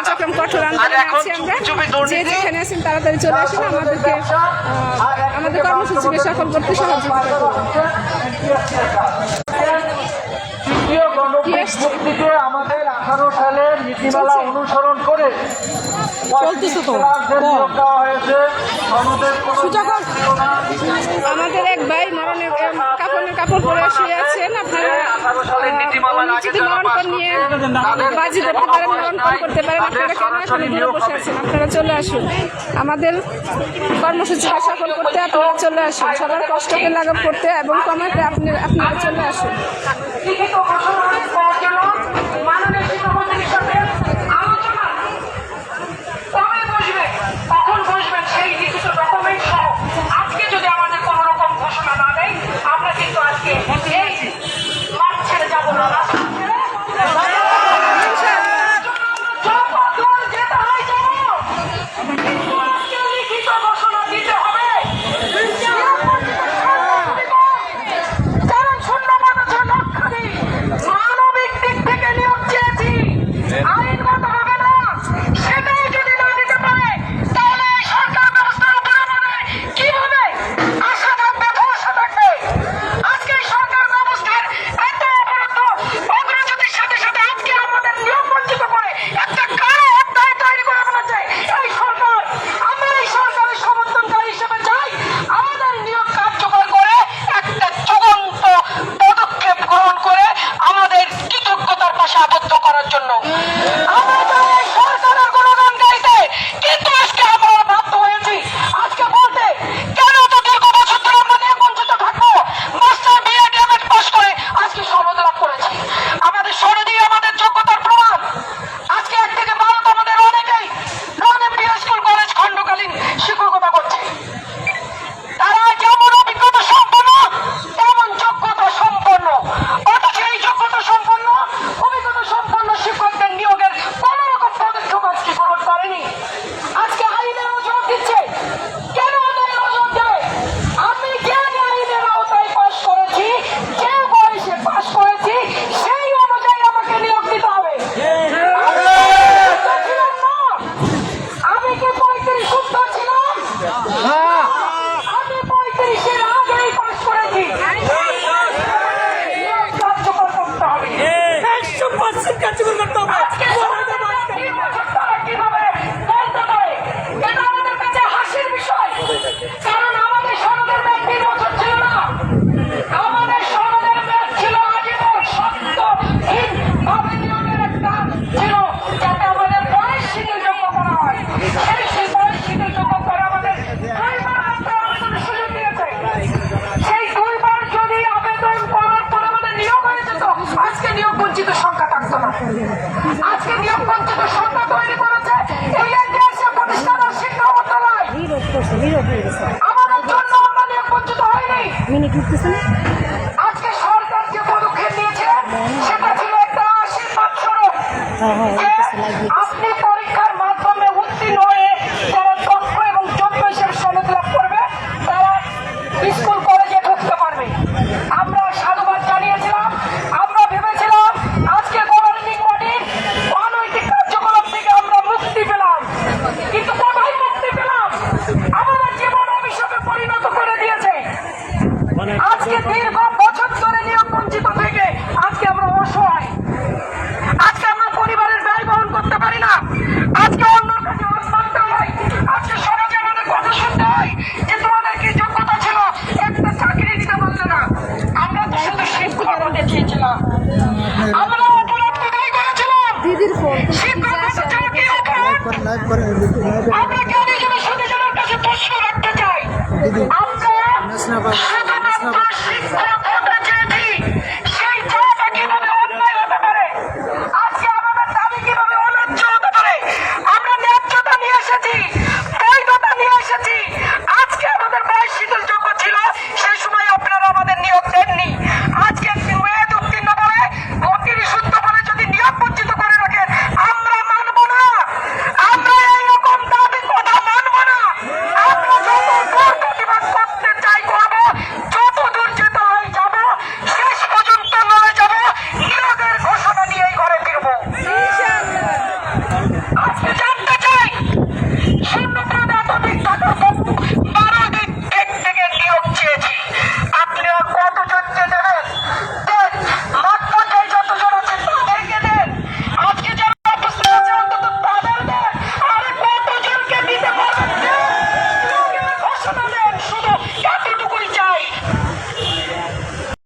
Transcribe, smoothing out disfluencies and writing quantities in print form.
চট্টগ্রাম কঠোর আন্দোলনে আছি আমরা। যে যেখানে আছেন তাড়াতাড়ি চলে আসেন, আমাদেরকে আমাদের কর্মসূচিকে সফল করতে সহযোগিতা করুন। মুক্তিতে আমাদের 18 সালের নীতিমালা অনুসরণ করে আমাদের এক ভাই মরণের কাপড় পরে শুয়ে আছেন। আপনারা মরণকর নিয়ে বাজি করতে পারেন, মরণকর করতে পারেন। আপনারা কেন এখানে দূরে বসে আছেন? আপনারা চলে আসুন, আমাদের কর্মসূচিটা সফল করতে আপনারা চলে আসুন। সবার কষ্টকে লাঘব করতে এবং কমাতে আপনারা চলে আসুন। আজকে নিয়োগ বঞ্চিত সংখ্যা তৈরি করেছে এই এনটিআরসি প্রতিষ্ঠান আর শিক্ষা মন্ত্রণালয়। আমাদের জন্য আমরা নিয়োগ বঞ্চিত হয়নি। আজকে সরকার যে পদক্ষেপ নিয়েছে সেটা ছিল একটা আশীর্বাদ স্বরূপ। আপনি পরীক্ষার মাধ্যমে উত্তীর্ণ হয়ে যারা দক্ষ এবং যোগ্য হিসেবে সনদ লাভ করবে তারা স্কুল কলেজে ঢুকতে পারবে। আমরা সাধুবাদ জানিয়েছিলাম। আমরা ভেবেছিলাম আজকে গভর্নিং বডির অনৈতিক কার্যকলাপ থেকে আমরা মুক্তি পেলাম, কিন্তু কোথায় মুক্তি পেলাম? আমাদের জীবন অভিশাপে পরিণত করে দিয়েছে। আজকে দীর্ঘ বছর ধরে নিয়োগ বঞ্চিত থেকে আজকে আমরা অসহায়। আজকে আমরা পরিবারের ব্যয় বহন করতে পারি না। আজকে অন্যর কাছে হাত মারতে হয়। আজকে সমাজে আমাদের কথা শুনতে হয় যে তোমাদের কি যোগ্যতা ছিল, একটা চাকরি দিতে পারলে না। আমরা তো শুধু শিক্ষক হতে চেয়েছিলাম। আমরা অপরাধ কোথায় করেছিলাম? শিক্ষকতা ছাড়া কি অপরাধ? আমরা কেন যেন সুবিধার কাছে প্রশ্ন রাখতে চাই। আমরা শুধুমাত্র শিক্ষক হতে চেয়েছি। সেই চাওয়াটা কিভাবে অন্যায় হতে পারে? আজকে আমাদের দাবি কিভাবে অন্যায্য হতে পারে? আমরা ন্যায্যতা নিয়ে এসেছি, বৈধতা নিয়ে এসেছি। আজকে আমাদের বয়স শিথিলযোগ্য ছিল, সেই সময় আপনারা আমাদের নিয়োগ দেননি। আজকে মেয়াদ উত্তীর্ণ বলে অতিরি সূত্র বলে যদি নিয়োগ বঞ্চিত করে রাখেন আমরা মানব না। আমরা এইরকম দাবি আজকে জানতে চাই শূন্যপদ এতদিন থাকার